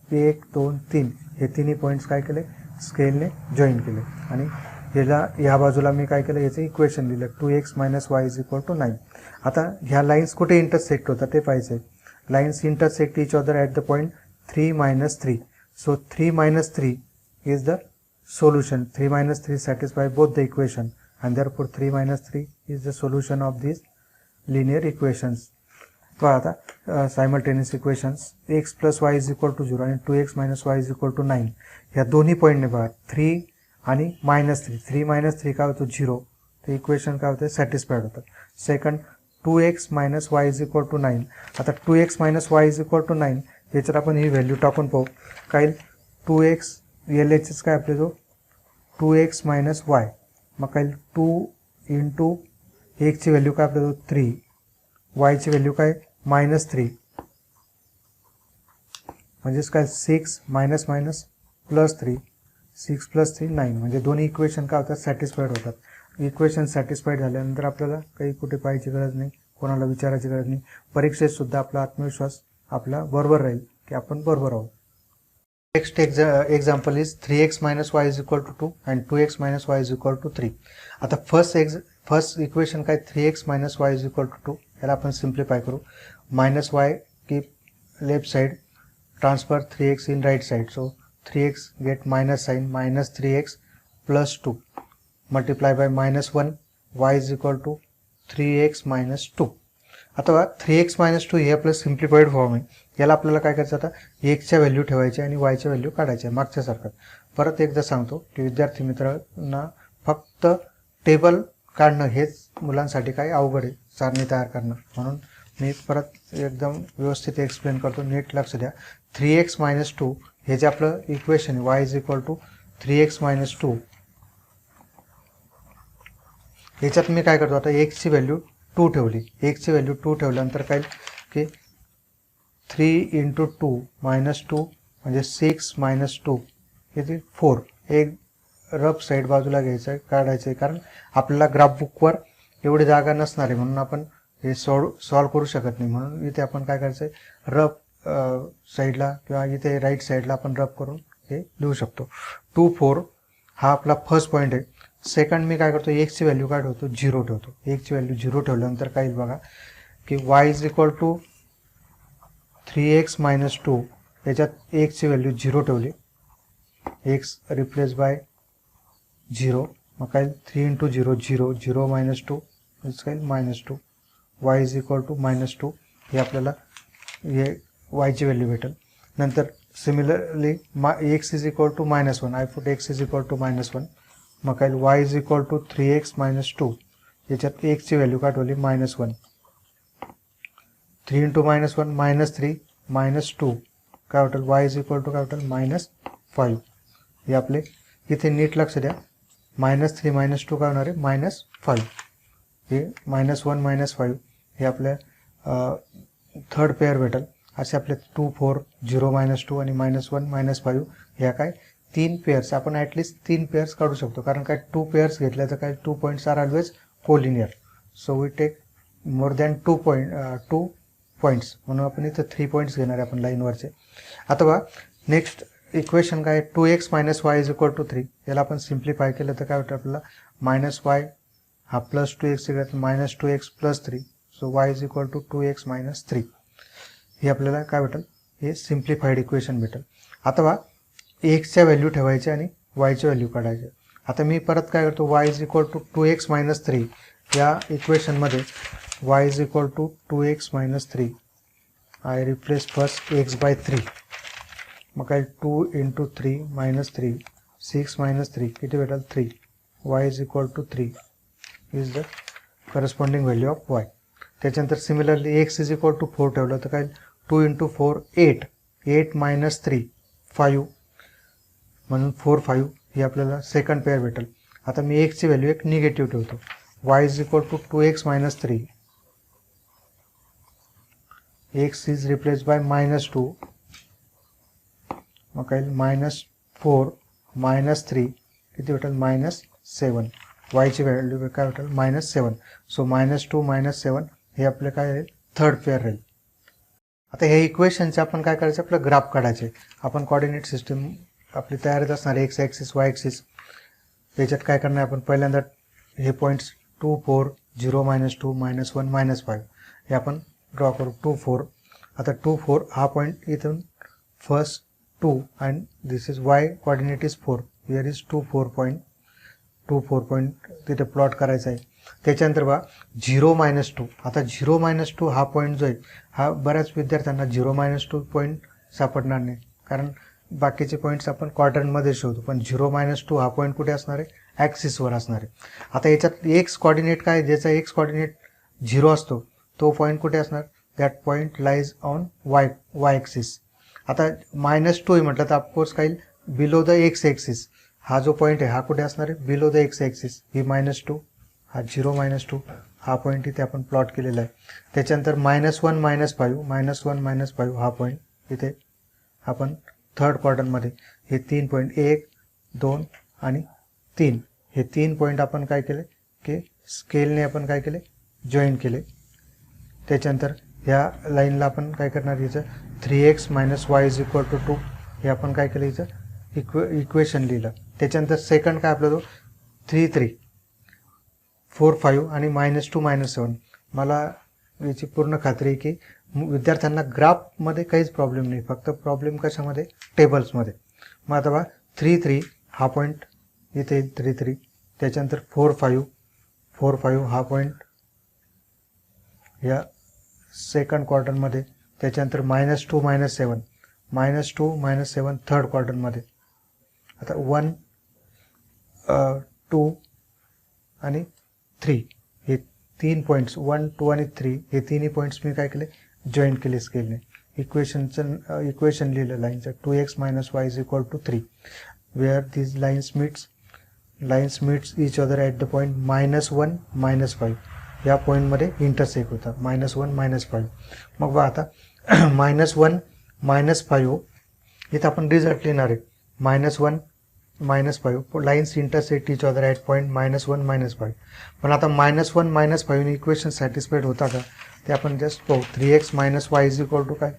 1 2 3 हे तिन्ही पॉईंट्स काय केले स्केलने जॉईन केले आणि ह्या बाजूला मी काय केलं याचं इक्वेशन दिलं 2x - y = 9. आता ह्या लाईन्स कुठे इंटरसेक्ट होतात ते पाहायचं आहे. Lines intersect each other at the point 3 - 3. So 3 - 3 is the solution. 3 - 3 satisfy both the equation and therefore 3 - 3 is the solution of these linear equations. तो आता सायमल्टेनियस इक्वेशन्स x + y = 0 आणि 2x - y = 9 ह्या दोन्ही पॉईंटने बघा 3 आणि -3. 3 - 3 काय होतं 0. ते इक्वेशन काय होतं सॅटिस्फाईड होतं. Second 2x - y = 9. आता 2x - y = 9 याच्यात आपण ही व्हॅल्यू टाकून पाहू. काय 2x LHS काय आपले जो 2x - y मग काय 2 × x ची व्हॅल्यू काय आपल्या 3 y ची व्हॅल्यू काय -3 म्हणजेच काय 6 -3 6 + 3 9 म्हणजे दोन्ही इक्वेशन काय होतात सॅटिस्फाईड होतात. इक्वेशन सॅटिस्फाईड झाल्यानंतर आपल्याला काही कुठे पाहायची गरज नाही, कोणाला विचारायची गरज नाही. परीक्षेत सुद्धा आपला आत्मविश्वास आपला बरोबर राहील की आपण बरोबर आहोत. Next example is 3x - y = 2 and 2x - y = 3. आता फर्स्ट इक्वेशन काय 3x - y = 2 याला आपण सिम्प्लिफाय करू. -y keep left side, transfer 3x in right side. So 3x get minus sign, -3x + 2 multiply by -1 y = 3x - 2. आता 3x - 2 हे आपलं simplified form आहे. याला आपल्याला काय करायचं आता एक्सच्या व्हॅल्यू ठेवायची आणि वायच्या व्हॅल्यू काढायच्या मागच्यासारखं. परत एकदा सांगतो की विद्यार्थी मित्रांना फक्त टेबल काढणं हेच मुलांसाठी काय अवघड आहे, सारणी तयार करणं. म्हणून मी परत एकदम व्यवस्थित एक्सप्लेन करतो, नीट लक्ष द्या. 3x - 2 हे जे आपलं इक्वेशन आहे y = 3x - 2 याच्यात मी काय करतो आता एक्सची व्हॅल्यू 2 ठेवली. एक्सची व्हॅल्यू 2 ठेवल्यानंतर काय की 3 × 2 - 2 म्हणजे 6 - 2 हे 4. एक रफ साईड बाजूला घ्यायचं आहे, काढायचं आहे, कारण आपल्याला ग्राफ बुकवर एवढी जागा नसणार आहे म्हणून आपण हे सॉल्व करू शकत नाही. म्हणून इथे आपण काय करायचं आहे रफ साईडला किंवा इथे राईट साईडला आपण रफ करून हे लिहू शकतो. 2 4 हा आपला फर्स्ट पॉईंट आहे. सेकंड मी काय करतो एक्सची व्हॅल्यू काय ठेवतो 0 ठेवतो. एक्सची व्हॅल्यू 0 ठेवल्यानंतर काय येईल बघा की y = 3x - 2 याच्यात एक्सची व्हॅल्यू 0 ठेवली, एक्स रिप्लेस बाय 0. मग काय 3 × 0 0 0 - 2 काय -2 y = -2 हे आपल्याला हे वायची व्हॅल्यू भेटेल. नंतर similarly x = -1 I put x = -1. मग काय y = 3x - 2 याच्यात एक्सची व्हॅल्यू काढवली -1. 3 × -1 -3 -2 काय होतं y = काय होतं -5. हे आपले इथे नीट लक्ष द्या. -3 -2 काय होणार आहे -5. हे -1 -5 हे आपल्या थर्ड पेअर भेटेल. असे आपले 2 4 0 -2 आणि -1 -5 ह्या काय 3 पेअर्स आपण ॲटलिस्ट 3 पेअर्स काढू शकतो. कारण काय 2 पेअर्स घेतल्या तर काय 2 points are always collinear. So we take more than 2 points म्हणून आपण इथं 3 पॉईंट्स घेणार आहे आपण लाईनवरचे. आता बघा नेक्स्ट इक्वेशन काय 2x minus y is equal to 3. याला आपण सिम्प्लिफाय केलं तर काय होतं आपल्याला मायनस वाय हा प्लस 2x इकडे minus 2x plus 3. So y is equal to 2x minus 3. हे आपल्याला काय भेटेल, हे सिम्प्लिफाईड इक्वेशन भेटेल. आता बा एक्सच्या व्हॅल्यू ठेवायचे आणि वायची व्हॅल्यू काढायचे. आता मी परत काय करतो, y is equal to 2x minus 3 या इक्वेशनमध्ये y is equal to 2x minus 3 I replace first x by 3. मग काय 2 इंटू 3 मायनस 3 6 मायनस 3 किती भेटेल 3. Y is equal to 3 is the corresponding value of y. त्याच्यानंतर similarly x is equal to 4 ठेवलं तर काय 2 इंटू 4 8 8 मायनस 3 5 म्हणून 4 5 ही आपल्याला सेकंड पेअर भेटेल. आता मी एक्सची व्हॅल्यू एक निगेटिव्ह ठेवतो. Y is equal to 2x minus 3 x is replace by minus 2 मग काय मायनस 4 मायनस 3 किती भेटेल मायनस 7. वायची व्हॅल्यू काय भेटेल मायनस 7. सो मायनस 2 मायनस 7 हे आपले काय राहील थर्ड पेअर राहील. आता हे इक्वेशनचे आपण काय करायचे, आपलं ग्राफ काढायचे. आपण कोऑर्डिनेट सिस्टीम आपली तयारीत असणार एक्स ॲक्सिस वाय ॲक्सिस. याच्यात काय करणार आपण पहिल्यांदा हे पॉईंट्स 2 4 0 मायनस 2 मायनस 1 मायनस 5 हे आपण ड्रॉ करू. 2 4 आता 2 4 हा पॉईंट इथून first 2 and this is why coordinate is 4. Here is 2 4 point 2 4 point तिथे प्लॉट करायचा आहे. त्याच्यानंतर बा 0 मायनस 2. आता 0 मायनस 2 हा पॉईंट जो आहे हा बऱ्याच विद्यार्थ्यांना 0 मायनस 2 पॉईंट सापडणार नाही, कारण बाकीचे पॉईंट्स आपण क्वाड्रंटमध्ये शोधू. पण 0 मायनस 2 हा पॉईंट कुठे असणार आहे, ॲक्सिसवर असणार आहे. आता याच्यात एक्स कॉर्डिनेट काय, ज्याचा एक्स कॉर्डिनेट 0 असतो तो पॉईंट कुठे असणार, that point lies on Y axis. आता मायनस 2 म्हटलं तर ऑफकोर्स काही बिलो द एक्स ॲक्सिस. हा जो पॉईंट आहे हा कुठे असणार आहे, below the x axis. He minus 2 हा 0 मायनस 2 हा पॉईंट इथे आपण प्लॉट केलेला आहे. त्याच्यानंतर मायनस 1 मायनस 5 मायनस 1 मायनस 5 हा पॉईंट इथे आपण थर्ड क्वाड्रंटमध्ये हे 3 पॉईंट 1 2 आणि 3 हे 3 पॉईंट आपण काय केले की स्केलने आपण काय केले जॉईन केले. त्याच्यानंतर ह्या लाईनला आपण काय करणार, हिचं 3x minus y is equal to 2 हे आपण काय केलं हिचं इक्वेशन लिहिलं. त्याच्यानंतर सेकंड काय आपलं तो 3 3 4 5 आणि मायनस 2 मायनस 7. मला याची पूर्ण खात्री आहे की विद्यार्थ्यांना ग्राफमध्ये काहीच प्रॉब्लेम नाही, फक्त प्रॉब्लेम कशामध्ये टेबल्समध्ये. मग आता बा 3 3 हा पॉईंट इथे 3 3. त्याच्यानंतर 4 5 हा पॉईंट या सेकंड क्वार्टरमध्ये. त्याच्यानंतर मायनस 2 मायनस 7 थर्ड क्वार्टरमध्ये. आता 1 2 आणि 3 हे 3 पॉईंट्स 1 2 आणि 3 हे तिन्ही पॉईंट्स मी काय केले जॉईन केले स्केलने. इक्वेशन लिहिलं लाईनचं 2x minus y is equal to 3 where these lines meets each other at the point minus 1 minus 5 या पॉईंटमध्ये इंटरसेक्ट होता मायनस 1 मायनस 5. मग बा आता मायनस 1 मायनस 5 इथं आपण रिझल्ट लिहिणार आहे minus 1 minus 5 lines intersect each other at point minus 1 minus 5. पण आता मायनस 1 मायनस 5 इक्वेशन सॅटिस्फाईड होता का ते आपण जस्ट पाहू. 3x minus y is equal to काय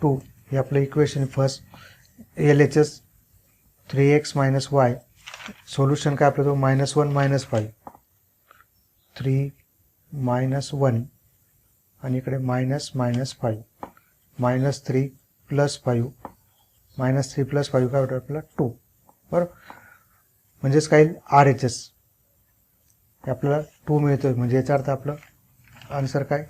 2 हे आपलं equation first. LHS 3x minus y solution काय आपलं तो मायनस 1 मायनस 5 3 मायनस 1 आणि इकडे minus minus 5 minus 3 plus 5 minus 3 plus 5 काय होतं आपल्याला 2 बरोबर. म्हणजेच काय RHS आपल्याला 2 मिळतोय. म्हणजे याचा अर्थ आपलं आन्सर काय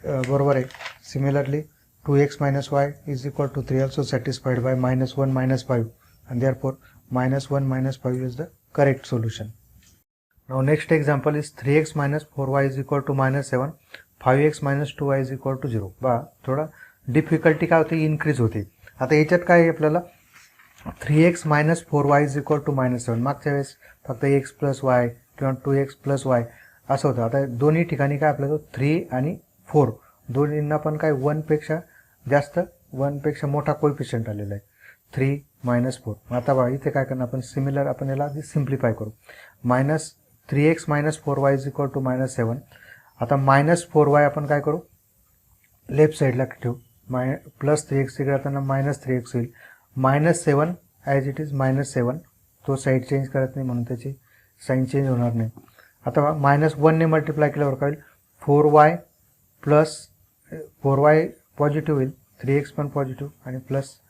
बरोबर आहे. Similarly 2x minus y is equal to 3 also satisfied by minus 1 minus 5 and therefore minus 1 minus 5 is the correct solution. Now next example is 3x minus 4y is equal to minus 7 5x minus 2y is equal to 0. बा थोडा difficulty काय होते increase होते. आता याच्यात काय आहे आपल्याला 3x minus 4y is equal to minus 7. मागच्या वेळेस फक्त x प्लस वाय किंवा 2x प्लस वाय असं होतं. आता दोन्ही ठिकाणी काय आपल्याला 3 आणि 4 दोन्हींना पण काय 1 पेक्षा जास्त 1 पेक्षा मोठा कोएफिशियंट आलेला आहे 3 मायनस 4. आता बघा इथे काय करणार आपण सिमिलर आपण याला आधी सिम्प्लिफाय करू. Minus 3x minus 4y is equal to minus 7. आता मायनस 4y आपण काय करू लेफ्ट साईडला ठेवू प्लस 3x इकडे जाताना मायनस 3x होईल. मायनस 7 ॲज इट इज -7, तो साईड चेंज करत नाही म्हणून त्याची साईन चेंज होणार नाही. आता -1ने मल्टिप्लाय केल्यावर काय होईल, 4y प्लस 4y पॉझिटिव्ह होईल, 3x पण पॉझिटिव्ह आणि प्लस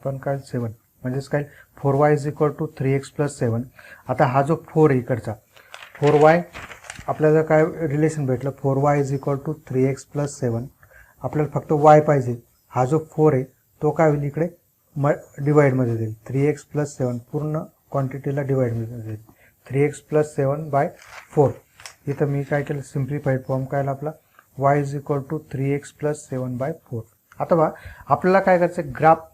पण काय 7, म्हणजेच काय 4y is equal to 3x plus 7. आता हा जो 4 आहे इकडचा 4y, आपल्याला काय रिलेशन भेटलं, 4y is equal to 3x plus 7. आपल्याला फक्त y पाहिजे. हा जो 4 आहे तो काय होईल इकडे डिवाइडमध्ये जाईल, 3x प्लस 7 पूर्ण क्वांटिटीला डिवाइडमध्ये जाईल, 3x प्लस 7/4. इथं मी काय केलं, सिम्प्लिफाईड फॉर्म काय आला आपला, y is equal to 3x plus 7/4. आता आपल्याला काय करायचं, ग्राफ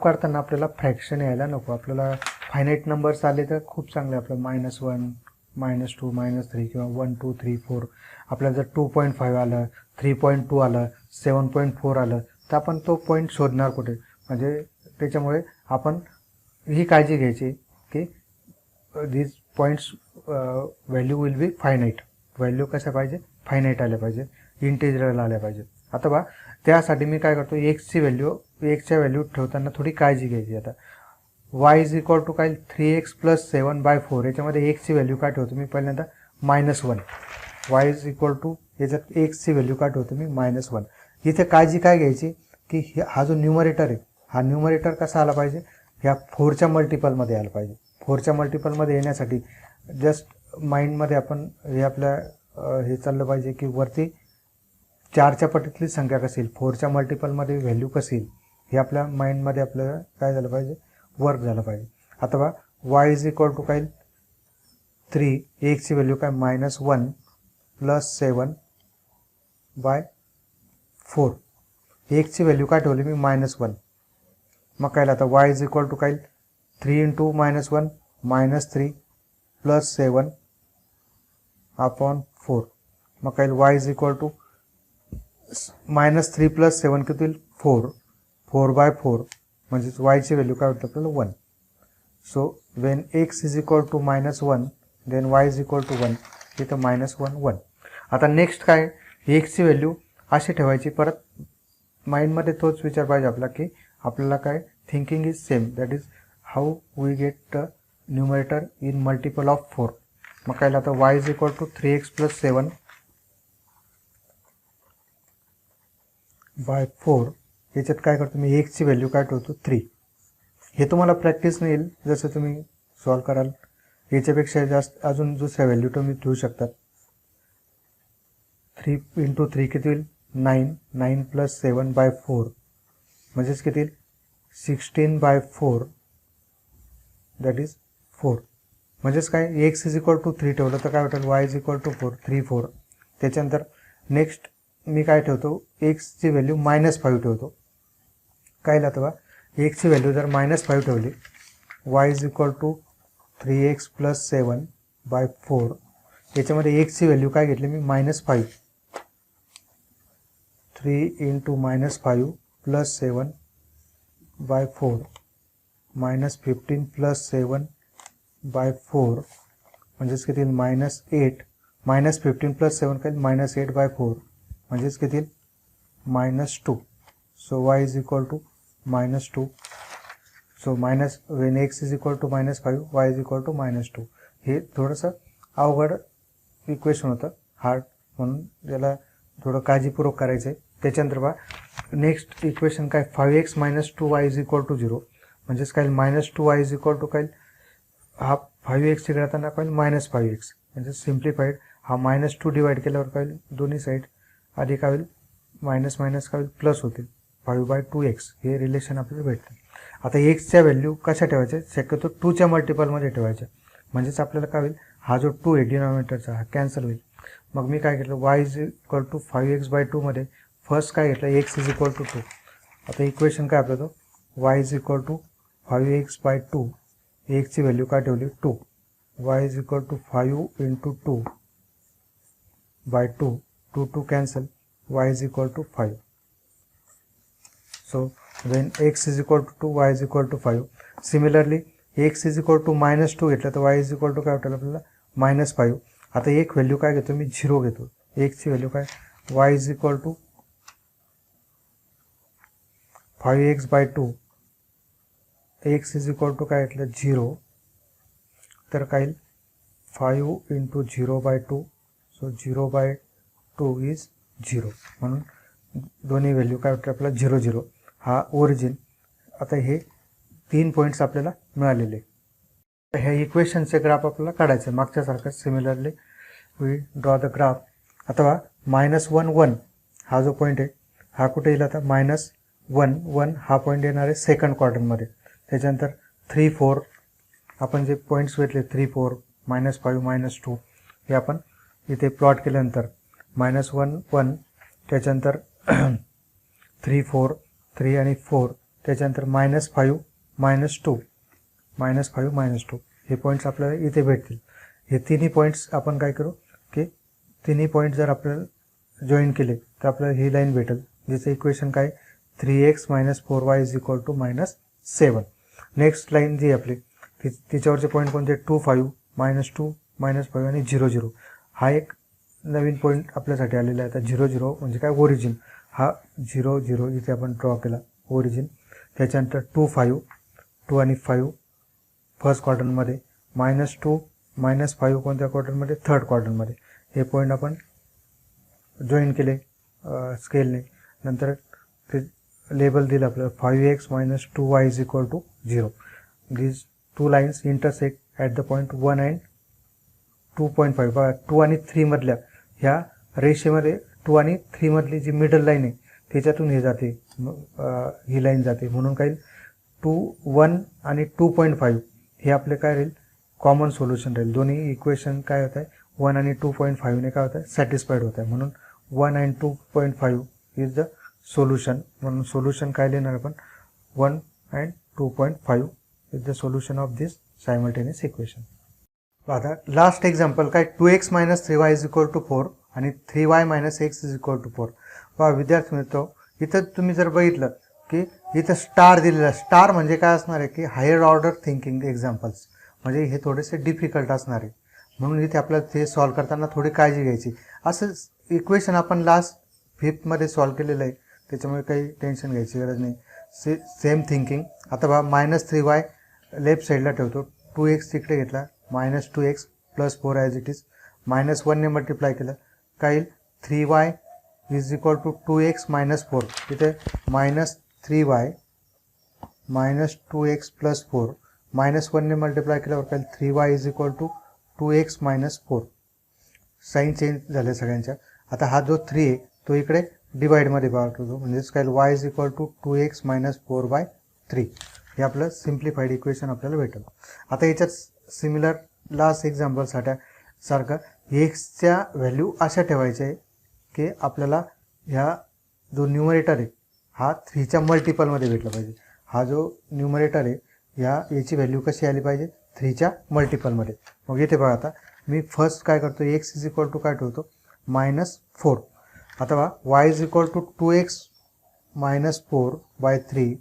काढताना आपल्याला फ्रॅक्शन यायला नको. आपल्याला फायनाईट नंबर्स आले तर खूप चांगले, आपलं -1, -2, -3 किंवा 1, 2, 3, 4. आपल्याला जर 2.5 आलं, 3.2 आलं, 7.4 आलं, तर आपण तो पॉईंट शोधणार कुठे. म्हणजे त्याच्यामुळे आपण ही काळजी घ्यायची की these points value will be finite. Value कशा पाहिजे, फायनाईट आल्या पाहिजे, इंटिजरल आल्या पाहिजे. आता त्यासाठी मी काय करतो, एक्सच्या व्हॅल्यू ठेवताना थोडी काळजी घ्यायची. आता y इज इक्वल टू काय 3x प्लस 7/4. याच्यामध्ये एक्सची व्हॅल्यू काय ठेवतो मी, पहिल्यांदा -1. y इज इक्वल टू याच्यात एक्सची व्हॅल्यू काय ठेवतो मी, -1. इथे काळजी काय घ्यायची की हा जो न्यूमरेटर आहे, हा न्यूमरेटर कसा आला पाहिजे, ह्या 4च्या मल्टिपलमध्ये आला पाहिजे. 4च्या मल्टिपलमध्ये येण्यासाठी जस्ट माइंडमध्ये आपण हे आपल्या हे चाललं पाहिजे की वरती 4च्या पटीतली संख्या कशी येईल, 4च्या मल्टिपलमध्ये व्हॅल्यू कशी येईल, हे आपल्या माइंडमध्ये आपल्याला काय झालं पाहिजे, वर्क झालं पाहिजे. आता y इज इक्वल टू काय 3, एक्सची व्हॅल्यू काय -1 प्लस 7/4. एक्सची व्हॅल्यू काय ठेवली मी, -1. मग काय आता y इज इक्वल टू काय 3 × -1 -3 प्लस 7/4. मग काय y is equal to -3 plus 7 किती होईल, 4/4. म्हणजेच yची व्हॅल्यू काय होतं आपल्याला 1. So when x is equal to -1 then y is equal to 1. इथं -1. आता नेक्स्ट काय, एक्सची व्हॅल्यू अशी ठेवायची. परत माइंडमध्ये तोच विचार पाहिजे आपला की आपल्याला काय thinking is same, that is how we get numerator in multiple of 4. मग काय आता y is equal to 3x plus 7/4. याच्यात काय करतो मी, एक्सची व्हॅल्यू काय ठेवतो 3. हे तुम्हाला प्रॅक्टिस नाही येईल, जसं तुम्ही सॉल्व कराल. याच्यापेक्षा जास्त अजून दुसऱ्या व्हॅल्यू तुम्ही ठेवू शकतात. 3 × 3 किती होईल, 9 प्लस 7/4 म्हणजेच किती, 16/4, दॅट इज 4. म्हणजेच काय, एक्स इज इक्वल टू 3 ठेवलं तर काय वाटेल, y इज इक्वल टू 4, 3, 4. त्याच्यानंतर नेक्स्ट मी काय ठेवतो, एक्सची व्हॅल्यू -5 ठेवतो. काय लागतं एक्सची व्हॅल्यू जर -5 ठेवली, y is equal to 3x plus 7/4. याच्यामध्ये एक्सची व्हॅल्यू काय घेतली मी, -5. 3 × -5 प्लस 7/4 -15 प्लस 7/4 म्हणजेच किती, -8. -15 प्लस 7 काय, -8/4 म्हणजेच किती, -2. So y is equal to -2. So when x is equal to -5, y is equal to -2. हे थोडंसं अवघड इक्वेशन होतं, हार्ड, म्हणून याला थोडं काळजीपूर्वक करायचं आहे. त्याच्यानंतर नेक्स्ट इक्वेशन काय, 5x - 2y is equal to 0. म्हणजेच काय, -2y इज इक्वल टू काय, हा 5x तिकडे जाताना काय, -5x. म्हणजे सिम्प्लिफाईड हा -2 डिवाइड केल्यावर काय, दोन्ही साईड आधी काय होईल, मायनस काय होईल, प्लस होतील, 5/2x. हे रिलेशन आपल्याला भेटतं. आता एक्सच्या व्हॅल्यू कशा ठेवायच्या, शक्यतो 2च्या मल्टिपलमध्ये ठेवायच्या. म्हणजेच आपल्याला काय होईल, हा जो 2 आहे डिनॉमिनेटरचा, हा कॅन्सल होईल. मग मी काय घेतलं, y is equal to 5x/2 मध्ये फर्स्ट काय घेतलं, x इज इक्वल टू 2. आता इक्वेशन काय आपलं, तो y is equal to 5x/2. एक्सची व्हॅल्यू काय ठेवली, 2. y is equal to 5 × 2/2. 2 cancel, y is equal to 5. So when x is equal to 2, y is equal to 5. Similarly x is equal to -2 घेतलं तर y is equal to काय वाटेल आपल्याला, -5. आता एक व्हॅल्यू काय घेतो मी, 0 घेतो. एक्सची व्हॅल्यू काय, y is equal to 5x/2 x is equal to काय घेतलं 0, तर काय 5 इंटू 0/2, सो 0/2 इज 0. म्हणून दोन्ही व्हॅल्यू काय होते आपल्याला 0 0. हा ओरिजिन. आता हे 3 पॉईंट्स आपल्याला मिळालेले. ह्या इक्वेशनचे ग्राफ आपल्याला काढायचं मागच्यासारखं. Similarly we draw the graph. अथवा -1 1 हा जो पॉईंट आहे हा कुठे येईल आता -1 1 हा पॉईंट येणार आहे सेकंड क्वाड्रंटमध्ये. त्याच्यानंतर 3 4 आपण जे पॉईंट्स भेटले 3 4 -5 -2 हे आपण इथे प्लॉट केल्यानंतर -1 1 त्याच्यानंतर 3 4 3 आणि 4 त्याच्यानंतर -5 -2 -5 -2 हे पॉईंट्स आपल्याला इथे भेटतील. हे तिन्ही पॉईंट्स आपण काय करू की तिन्ही पॉईंट जर आपल्याला जॉईन केले तर आपल्याला ही लाईन भेटेल जिचं इक्वेशन काय 3x - 4y = -7. नेक्स्ट लाईन जी आपली तिच्यावरचे पॉईंट कोणते 2 5 -2 -5 आणि 0 0. हा एक नवीन पॉईंट आपल्यासाठी आलेला आहे. आता 0 0 म्हणजे काय ओरिजिन. हा 0 0 इथे आपण ड्रॉ केला ओरिजिन. त्याच्यानंतर 2 5 2 आणि 5 फर्स्ट क्वाड्रंटमध्ये, -2 -5 कोणत्या क्वाड्रंटमध्ये थर्ड क्वाड्रंटमध्ये. हे पॉईंट आपण जॉईन केले स्केलने. नंतर ते लेबल दिलं आपल्याला 5x - 2y = 0. these two lines intersect at the point 1 and 2.5. बघा 2 आणि 3 मधल्या ह्या रेषेमध्ये 2 आणि 3 मधली जी मिडल लाईन आहे त्याच्यातून हे जाते, ही लाईन जाते. म्हणून काही 2 1 आणि 2.5 हे आपले काय राहील कॉमन सोल्युशन राहील. दोन्ही इक्वेशन काय होत आहे 1 आणि 2.5 ने काय होत आहे सॅटिस्फाईड होत आहे. म्हणून 1 and 2.5 इज द सोल्युशन. म्हणून सोल्युशन काय लिहिणार आपण 1 and 2.5 is the solution of this simultaneous equation. आता लास्ट एक्झाम्पल काय 2x - 3y = 4 आणि 3y - x = 4. पहा विद्यार्थी मित्र, इथं तुम्ही जर बघितलं की इथं स्टार दिलेला. स्टार म्हणजे काय असणार आहे की हायर ऑर्डर थिंकिंग एक्झाम्पल्स, म्हणजे हे थोडेसे डिफिकल्ट असणार आहे. म्हणून इथे आपल्याला ते सॉल्व करताना थोडी काळजी घ्यायची. असं इक्वेशन आपण लास्ट 5th मध्ये सॉल्व केलेलं आहे, त्याच्यामुळे काही टेन्शन घ्यायची गरज नाही. Same thinking. आता बघा -3y लेफ्ट साईडला ठेवतो, 2x तिकडे घेतला, -2x + 4 ॲज इट इज, -1 ने मल्टिप्लाय केलं काय येईल 3y = 2x - 4. तिथे -3y - 2x + 4 -1 ने मल्टिप्लाय केल्यावर काय 3y = 2x - 4. साईन चेंज झाले सगळ्यांच्या. आता हा जो 3 आहे तो इकडे डिवाइडमध्ये पाहतो, म्हणजेच काय y = 2x - 4/3. हे आपलं सिम्प्लिफाईड इक्वेशन आपल्याला भेटेल. आता याच्यात सिमिलर लास्ट एक्झाम्पलसाठी सारखं एक्सच्या व्हॅल्यू अशा ठेवायच्या आहे की आपल्याला ह्या जो न्यूमरेटर आहे हा 3च्या मल्टिपलमध्ये भेटला पाहिजे. हा जो न्यूमरेटर आहे याची व्हॅल्यू कशी आली पाहिजे 3च्या मल्टिपलमध्ये. मग इथे बघा आता मी फर्स्ट काय करतो x = काय ठेवतो -4. आता बघा y = 2x - 4/3.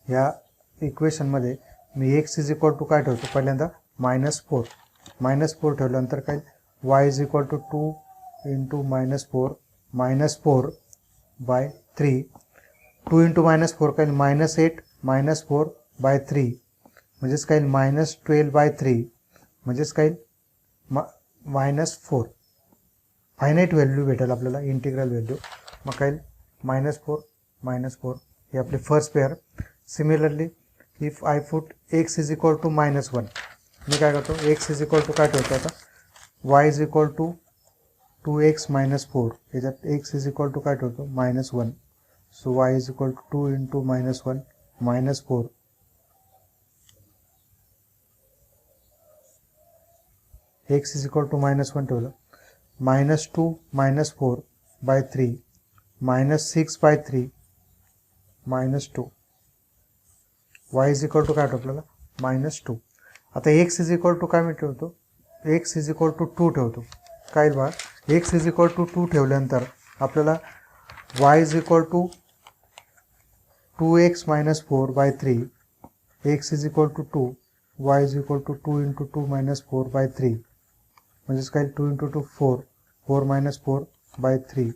ह्या इक्वेशनमध्ये मी x = काय ठेवतो पहिल्यांदा -4. -4 ठेवल्यानंतर काय y = 2 × -4 -4/3. 2 × -4 काय -8 -4/3 म्हणजेच काय -12/3 म्हणजेच काय -4. फायनाईट व्हॅल्यू भेटेल आपल्याला इंटिग्रल व्हॅल्यू. मग काय -4 -4 हे आपले first pair. Similarly if I put x = -1, मी काय करतो x = काय ठेवतो आता y = 2x - 4. याच्यात x = काय ठेवतो -1. So y = 2 × -1 -4. x = -1 ठेवलं, -2 -4/3 -6/3 -2. y = काय ठेवतो आपल्याला -2. आता x = काय मी ठेवतो x = 2 ठेवतो. काय बघा x = 2 ठेवल्यानंतर आपल्याला y = 2x - 4/3. x = 2, y = 2 × 2 - 4/3 म्हणजेच काय 2 × 2 4 4 - 4/3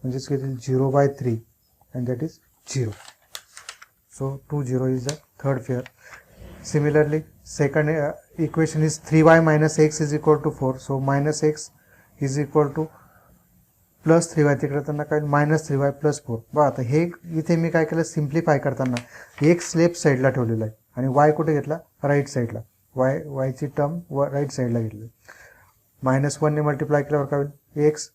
म्हणजेच काय 0/3 and that is 0. So 2 0 is the third pair. Similarly, second equation is 3y minus x is equal to 4. So minus x is equal to plus 3y, तिकडे त्यांना काय minus 3y plus 4. बघा आता हे इथे मी काय केलं, सिम्प्लिफाय करताना एक्स लेफ्ट साईडला ठेवलेला आहे आणि वाय कुठे घेतला, राईट साईडला. वायची टर्म राईट साईडला घेतली. -1 ने मल्टिप्लाय केल्यावर काय होईल, एक्स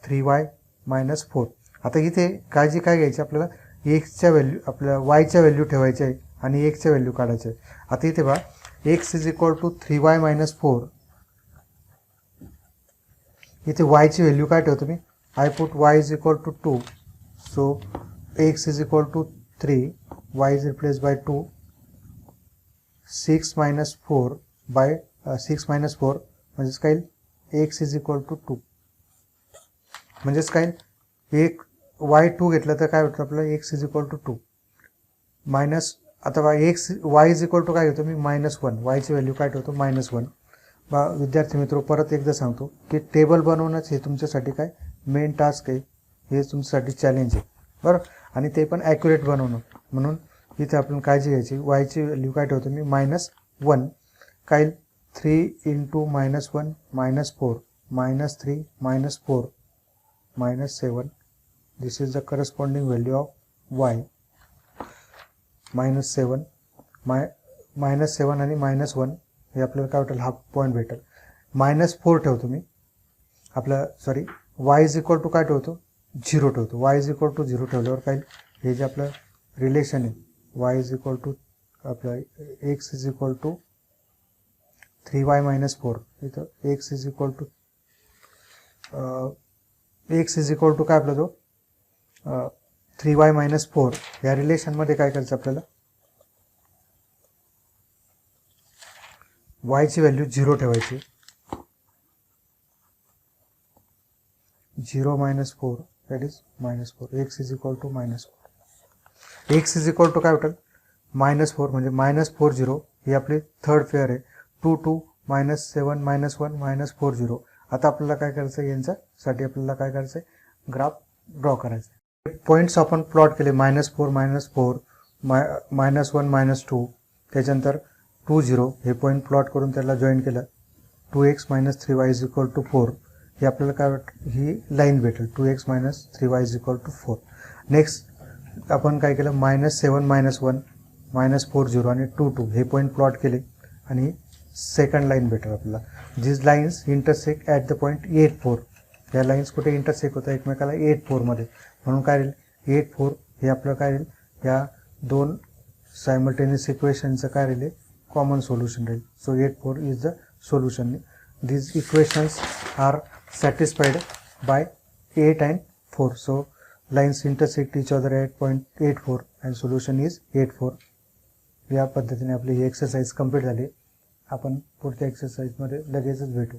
3y मायनस 4. आता इथे काळजी काय घ्यायची, आपल्याला एक्सच्या व्हॅल्यू, आपल्याला वायच्या व्हॅल्यू ठेवायची आहे आणि एक्सच्या व्हॅल्यू काढायचे आहे. आता इथे बघा x is equal to 3y minus 4. इथे वायची व्हॅल्यू काय ठेवतो मी, I put y is equal to 2, so x is equal to 3, y is replaced by 2, 6 minus 4 by 6 minus 4 म्हणजेच काय, x is equal to 2. म्हणजेच काय, एक y2 घेतलं तर काय होतं आपल्याला, x is equal to 2 minus, आता y is equal to काय होतं मी, -1, y ची व्हॅल्यू काय ठेवतो, -1. विद्यार्थी मित्र परत एकदा सांगतो की टेबल बनवणंच हे तुमच्यासाठी काय मेन टास्क आहे, हे तुमच्यासाठी चॅलेंज आहे बरं, आणि ते पण ॲक्युरेट बनवणं. म्हणून इथे आपण काळजी घ्यायची, वायची व्हॅल्यू काय ठेवतो मी, -1. काय 3 × -1 -4 -3 -4 -7. दिस is the corresponding value of Y. -7 -7 आणि -1 हे आपल्याला काय वाटेल, हाफ पॉईंट भेटेल. -4 ठेवतो मी आपलं, sorry y is equal to काय ठेवतो, 0 ठेवतो. y इज इक्वल टू 0 ठेवल्यावर काय, हे जे आपलं रिलेशन आहे, y इज इक्वल टू आपलं x is equal to 3y minus 4. इथं x इज इक्वल टू काय आपला जो 3y मायनस 4 या रिलेशनमध्ये काय करायचं आपल्याला, y ची व्हॅल्यू 0 ठेवायची. 0 minus 4 that is -4. x is equal to -4. x is equal to काय होतं, -4 म्हणजे -4 0 ही आपली थर्ड पेअर आहे. 2 2 -7 -1 -4 0. आता आपल्याला काय करायचं, यांच्यासाठी आपल्याला काय करायचं, ग्राफ ड्रॉ करायचं. पॉईंट्स आपण प्लॉट केले, -4 -4 -1 -2, त्याच्यानंतर 2 0 हे पॉईंट प्लॉट करून त्याला जॉईन केलं. 2x - 3y is equal to 4 हे आपल्याला काय वाटतं, ही लाईन भेटेल, 2x - 3y is equal to 4. Next आपण काय केलं, -7 -1 -4 0 आणि 2 2 हे पॉईंट प्लॉट केले आणि सेकंड लाईन भेटेल आपल्याला. This lines intersect at the point 8 4. या लाईन्स कुठे इंटरसेक्ट होतं, एकमेकाला 8 4 मध्ये. म्हणून काय राहील, 8 4 हे आपलं काय राहील, या दोन सायमल्टेनियस इक्वेशनचं काय राहील, कॉमन सोल्युशन राहील. So 8 4 is the solution. These equations are satisfied by 8 and 4. So lines intersect each other at point 8 4 and solution is 8 4. या पद्धतीने आपली ही एक्सरसाइज कंप्लीट झाली. आपण पुढच्या एक्सरसाइजमध्ये लगेचच भेटू.